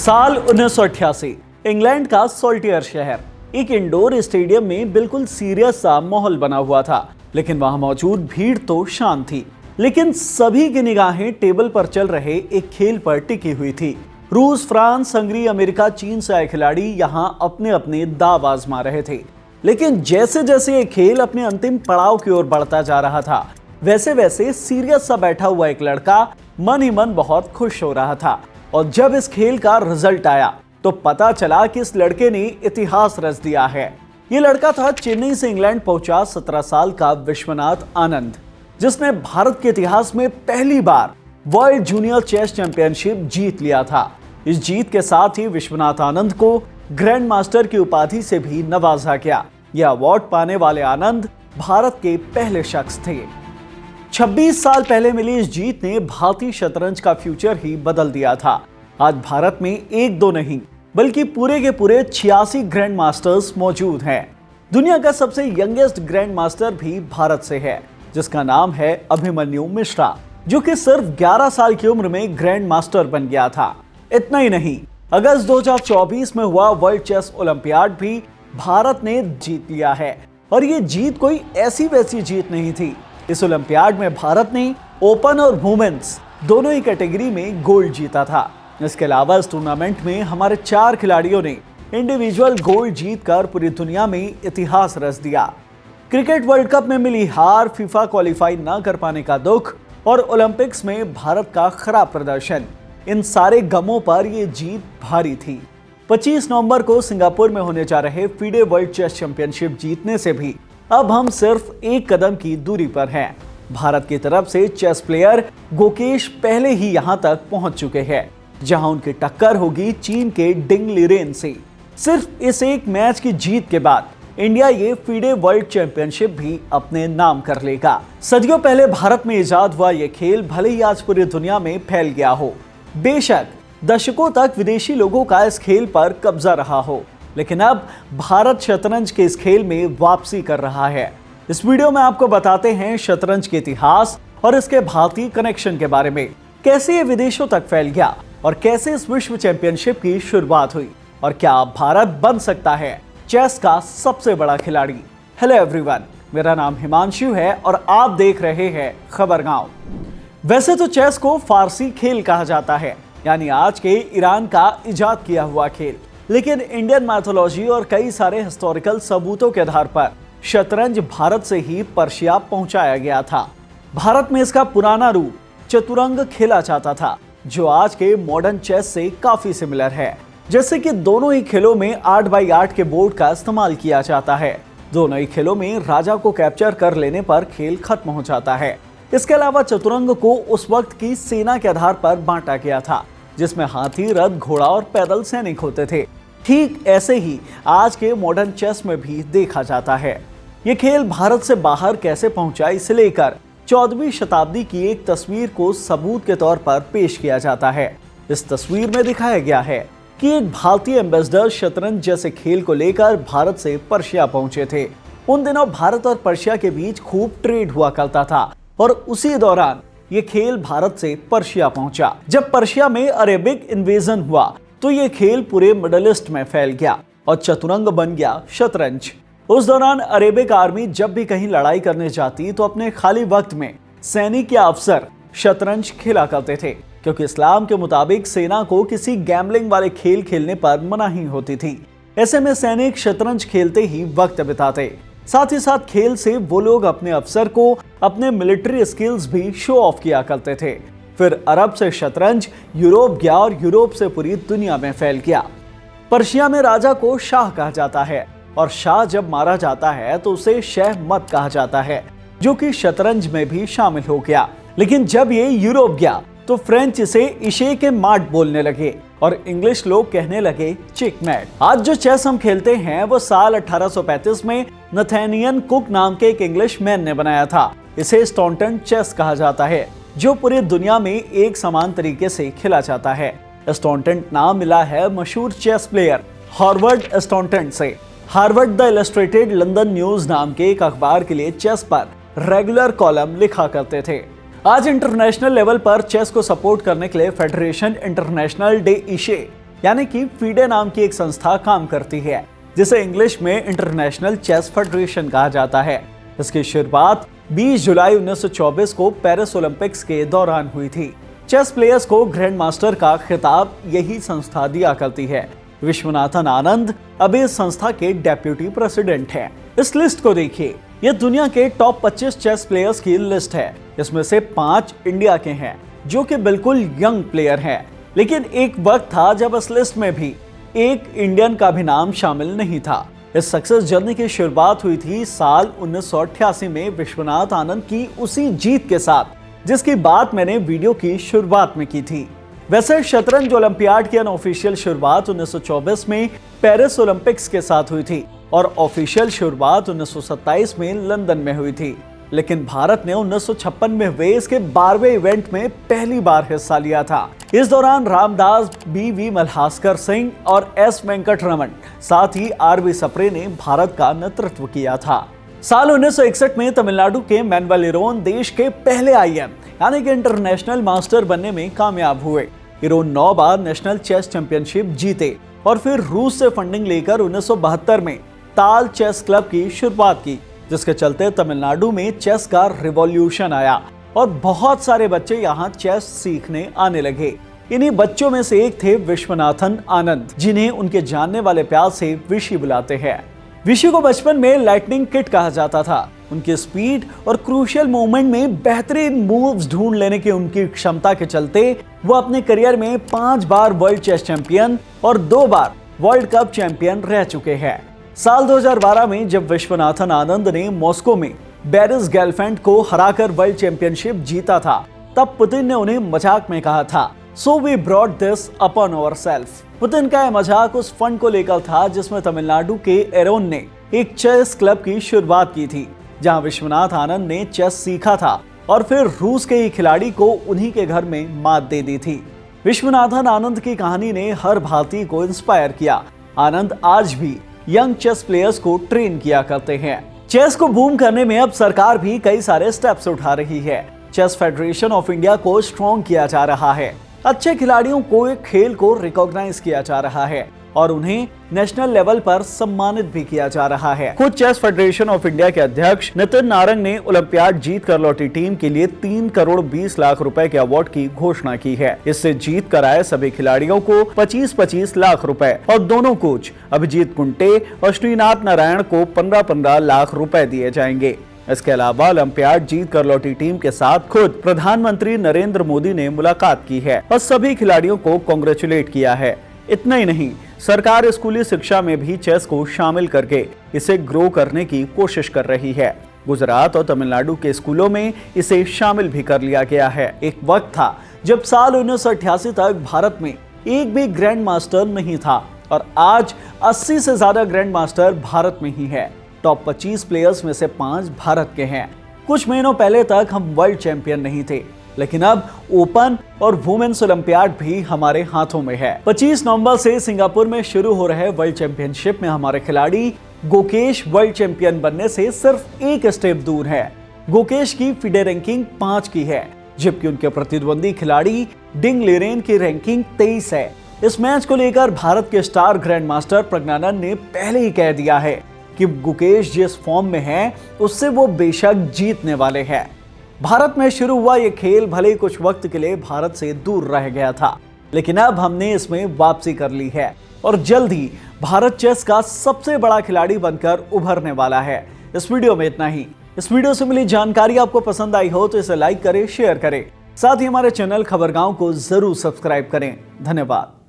साल 1988 इंग्लैंड का सोल्टियर शहर। एक इंडोर स्टेडियम में बिल्कुल सीरियस सा माहौल बना हुआ था, लेकिन वहां मौजूद भीड़ तो शांत थी। लेकिन सभी की निगाहें टेबल पर चल रहे एक खेल पर टिकी हुई थी। रूस, फ्रांस, हंगरी, अमेरिका, चीन से आए खिलाड़ी यहां अपने अपने दांव आजमा रहे थे। लेकिन जैसे जैसे ये खेल अपने अंतिम पड़ाव की ओर बढ़ता जा रहा था, वैसे वैसे सीरियस सा बैठा हुआ एक लड़का मन ही मन बहुत खुश हो रहा था। और जब इस खेल का रिजल्ट आया तो पता चला कि इस लड़के ने इतिहास रच दिया है। ये लड़का था चेन्नई से इंग्लैंड पहुंचा 17 साल का विश्वनाथ आनंद, जिसने भारत के इतिहास में पहली बार वर्ल्ड जूनियर चेस चैंपियनशिप जीत लिया था। इस जीत के साथ ही विश्वनाथ आनंद को ग्रैंड मास्टर की उपाधि से भी नवाजा गया। यह अवार्ड पाने वाले आनंद भारत के पहले शख्स थे। 26 साल पहले मिली इस जीत ने भारतीय शतरंज का फ्यूचर ही बदल दिया था। आज भारत में एक दो नहीं बल्कि पूरे के पूरे 86 ग्रैंड मास्टर्स मौजूद हैं। दुनिया का सबसे यंगेस्ट ग्रैंड मास्टर भी भारत से है, जिसका नाम है अभिमन्यु मिश्रा, जो कि सिर्फ 11 साल की उम्र में ग्रैंड मास्टर बन गया था। इतना ही नहीं, अगस्त 2024 में हुआ वर्ल्ड चेस ओलंपियाड भी भारत ने जीत लिया है। और ये जीत कोई ऐसी वैसी जीत नहीं थी। इस ओलंपियाड में भारत ने ओपन और वुमेन्स दोनों ही कैटेगरी में गोल्ड जीता था। इसके अलावा इस टूर्नामेंट में हमारे 4 खिलाड़ियों ने इंडिविजुअल गोल्ड जीतकर पूरी दुनिया में इतिहास रच दिया। क्रिकेट वर्ल्ड कप में मिली हार, फीफा क्वालिफाई न कर पाने का दुख और ओलंपिक्स में भारत का खराब प्रदर्शन, इन सारे गमों पर यह जीत भारी थी। 25 नवंबर को सिंगापुर में होने जा रहे फीडे वर्ल्ड चेस चैंपियनशिप जीतने से भी अब हम सिर्फ एक कदम की दूरी पर हैं। भारत की तरफ से चेस प्लेयर गुकेश पहले ही यहां तक पहुंच चुके हैं, जहां उनकी टक्कर होगी चीन के डिंग लिरेन से। सिर्फ इस एक मैच की जीत के बाद इंडिया ये फीडे वर्ल्ड चैंपियनशिप भी अपने नाम कर लेगा। सदियों पहले भारत में इजाद हुआ ये खेल भले ही आज पूरी दुनिया में फैल गया हो, बेशक दशकों तक विदेशी लोगों का इस खेल पर कब्जा रहा हो, लेकिन अब भारत शतरंज के इस खेल में वापसी कर रहा है। इस वीडियो में आपको बताते हैं शतरंज के इतिहास और इसके भारतीय कनेक्शन के बारे में, कैसे ये विदेशों तक फैल गया और कैसे इस विश्व चैंपियनशिप की शुरुआत हुई और क्या भारत बन सकता है चेस का सबसे बड़ा खिलाड़ी। हेलो एवरीवन, मेरा नाम हिमांशु है और आप देख रहे हैं खबरगांव। वैसे तो चेस को फारसी खेल कहा जाता है, यानी आज के ईरान का इजाद किया हुआ खेल, लेकिन इंडियन मैथोलॉजी और कई सारे हिस्टोरिकल सबूतों के आधार पर शतरंज भारत से ही पर्शिया पहुंचाया गया था। भारत में इसका पुराना रूप चतुरंग खेला जाता था, जो आज के मॉडर्न चेस से काफी सिमिलर है। जैसे कि दोनों ही खेलों में 8x8 के बोर्ड का इस्तेमाल किया जाता है। दोनों ही खेलों में राजा को कैप्चर कर लेने पर खेल खत्म हो जाता है। इसके अलावा चतुरंग को उस वक्त की सेना के आधार पर बांटा गया था, जिसमें हाथी, रथ, घोड़ा और पैदल सैनिक होते थे। ठीक ऐसे ही आज के मॉडर्न चेस में भी देखा जाता है। ये खेल भारत से बाहर कैसे पहुंचा, इसे लेकर 14वीं शताब्दी की एक तस्वीर को सबूत के तौर पर पेश किया जाता है। इस तस्वीर में दिखाया गया है कि एक भारतीय एम्बेसडर शतरंज जैसे खेल को लेकर भारत से पर्शिया पहुंचे थे। उन दिनों भारत और पर्शिया के बीच खूब ट्रेड हुआ करता था और उसी दौरान ये खेल भारत से पर्शिया पहुंचा। जब पर्शिया में अरेबिक इन्वेजन हुआ तो ये खेल पूरे मिडल ईस्ट में फैल गया और चतुरंग बन गया शतरंज। उस दौरान अरेबिक आर्मी जब भी कहीं लड़ाई करने जाती तो अपने खाली वक्त में सैनिक या अफसर शतरंज खेला करते थे, क्योंकि इस्लाम के मुताबिक सेना को किसी गैम्बलिंग वाले खेल खेलने पर मनाही होती थी। ऐसे में सैनिक शतरंज खेलते ही वक्त बिताते। साथ ही साथ खेल से वो लोग अपने अफसर को अपने मिलिट्री स्किल्स भी शो ऑफ किया करते थे। फिर अरब से शतरंज यूरोप गया और यूरोप से पूरी दुनिया में फैल गया। पर्शिया में राजा को शाह कहा जाता है और शाह जब मारा जाता है तो उसे शह मत कहा जाता है, जो कि शतरंज में भी शामिल हो गया। लेकिन जब ये यूरोप गया तो फ्रेंच इसे इशे के माट बोलने लगे और इंग्लिश लोग कहने लगे चेकमेट। आज जो चेस हम खेलते हैं वो साल 1835 में नथानियल कुक नाम के एक इंग्लिश मैन ने बनाया था। इसे स्टॉन्टन चेस कहा जाता है, जो पूरी दुनिया में एक समान तरीके से खेला जाता है। स्टॉन्टन नाम मिला है मशहूर चेस प्लेयर हॉवर्ड स्टॉन्टन से। Harvard the illustrated London news नाम के एक अखबार के लिए चेस पर रेगुलर कॉलम लिखा करते थे। आज इंटरनेशनल लेवल पर चेस को सपोर्ट करने के लिए फेडरेशन इंटरनेशनल डे इशे यानी कि फीडे नाम की एक संस्था काम करती है, जिसे इंग्लिश में इंटरनेशनल चेस फेडरेशन कहा जाता है। इसकी शुरुआत 20 जुलाई 1924 को पेरिस ओलंपिक्स के दौरान हुई थी। चेस प्लेयर्स को ग्रैंड मास्टर का खिताब यही संस्था दिया करती है। विश्वनाथन आनंद अब इस संस्था के डेप्यूटी प्रेसिडेंट हैं। इस लिस्ट को देखिए, ये दुनिया के टॉप 25 चेस प्लेयर्स की लिस्ट है। इसमें से 5 इंडिया के हैं, जो कि बिल्कुल यंग प्लेयर हैं। लेकिन एक वक्त था जब इस लिस्ट में भी एक इंडियन का भी नाम शामिल नहीं था। इस सक्सेस जर्नी की शुरुआत हुई थी साल 1988 में विश्वनाथ आनंद की उसी जीत के साथ, जिसकी बात मैंने वीडियो की शुरुआत में की थी। वैसे शतरंज ओलंपियाड की अनऑफिशियल शुरुआत 1924 में पेरिस ओलंपिक्स के साथ हुई थी और ऑफिशियल शुरुआत 1927 में लंदन में हुई थी। लेकिन भारत ने 1956 में हुए इसके 12वें इवेंट में पहली बार हिस्सा लिया था। इस दौरान रामदास, बी.वी. मल्हासकर सिंह और एस. वेंकटरमण, साथ ही आर.बी. सप्रे ने भारत का नेतृत्व किया था। साल 1961 में तमिलनाडु के मैनुअल इरोन देश के पहले आईएम यानी कि इंटरनेशनल मास्टर बनने में कामयाब हुए। इरोन 9 बार नेशनल चेस चैंपियनशिप जीते और फिर रूस से फंडिंग लेकर 1972 में ताल चेस क्लब की शुरुआत की, जिसके चलते तमिलनाडु में चेस का रिवॉल्यूशन आया और बहुत सारे बच्चे यहाँ चेस सीखने आने लगे। इन्हीं बच्चों में से एक थे विश्वनाथन आनंद, जिन्हें उनके जानने वाले प्यार से विशी बुलाते हैं। विशी को बचपन में लाइटनिंग किड कहा जाता था। उनकी स्पीड और क्रूशियल मूवमेंट में बेहतरीन मूव्स ढूंढ लेने की उनकी क्षमता के चलते वो अपने करियर में 5 बार वर्ल्ड चेस चैंपियन और 2 बार वर्ल्ड कप चैंपियन रह चुके हैं। साल 2012 में जब विश्वनाथन आनंद ने मॉस्को में बोरिस गेलफैंड को हराकर वर्ल्ड चैंपियनशिप जीता था, तब पुतिन ने उन्हें मजाक में कहा था, "So we brought this upon ourselves." Putin का यह मजाक उस फंड को लेकर था जिसमें तमिलनाडु के एरोन ने एक चेस क्लब की शुरुआत की थी, जहां विश्वनाथ आनंद ने चेस सीखा था और फिर रूस के ही खिलाड़ी को उन्हीं के घर में मात दे दी थी। विश्वनाथन आनंद की कहानी ने हर भारतीय को इंस्पायर किया। आनंद आज भी यंग चेस प्लेयर्स को ट्रेन किया करते हैं। चेस को बूम करने में अब सरकार भी कई सारे स्टेप्स उठा रही है। चेस फेडरेशन ऑफ इंडिया को स्ट्रॉन्ग किया जा रहा है। अच्छे खिलाड़ियों को एक खेल को रिकॉग्नाइज किया जा रहा है और उन्हें नेशनल लेवल पर सम्मानित भी किया जा रहा है। खुद चेस फेडरेशन ऑफ इंडिया के अध्यक्ष नितिन नारंग ने ओलंपियाड जीत कर लौटी टीम के लिए 3 करोड़ 20 लाख रुपए के अवार्ड की घोषणा की है। इससे जीत कर आए सभी खिलाड़ियों को 25-25 लाख रुपए और दोनों कोच अभिजीत कुंटे और श्रीनाथ नारायण को 15-15 लाख रुपए दिए जाएंगे। इसके अलावा ओलंपियाड जीत कर लौटी टीम के साथ खुद प्रधानमंत्री नरेंद्र मोदी ने मुलाकात की है और सभी खिलाड़ियों को कांग्रेचुलेट किया है। इतना ही नहीं, सरकार स्कूली शिक्षा में भी चेस को शामिल करके इसे ग्रो करने की कोशिश कर रही है। गुजरात और तमिलनाडु के स्कूलों में इसे शामिल भी कर लिया गया है। एक वक्त था जब साल 1988 तक भारत में एक भी ग्रैंड मास्टर नहीं था और आज 80 से ज्यादा ग्रैंड मास्टर भारत में ही है। टॉप 25 प्लेयर्स में से 5 भारत के हैं। कुछ महीनों पहले तक हम वर्ल्ड चैंपियन नहीं थे, लेकिन अब ओपन और वुमेन्स ओलंपियाड भी हमारे हाथों में है। 25 नवंबर से सिंगापुर में शुरू हो रहे वर्ल्ड चैंपियनशिप में हमारे खिलाड़ी गुकेश वर्ल्ड चैंपियन बनने से सिर्फ एक स्टेप दूर है। गुकेश की फिडे रैंकिंग 5 की है, जबकि उनके प्रतिद्वंदी खिलाड़ी डिंग लिरेन की रैंकिंग 23 है। इस मैच को लेकर भारत के स्टार ग्रैंड मास्टर प्रज्ञानंद ने पहले ही कह दिया है कि गुकेश जिस फॉर्म में है उससे वो बेशक जीतने वाले हैं। भारत में शुरू हुआ ये खेल भले ही कुछ वक्त के लिए भारत से दूर रह गया था, लेकिन अब हमने इसमें वापसी कर ली है और जल्द ही भारत चेस का सबसे बड़ा खिलाड़ी बनकर उभरने वाला है। इस वीडियो में इतना ही। इस वीडियो से मिली जानकारी आपको पसंद आई हो तो इसे लाइक करें, शेयर करें, साथ ही हमारे चैनल खबरगांव को जरूर सब्सक्राइब करें। धन्यवाद।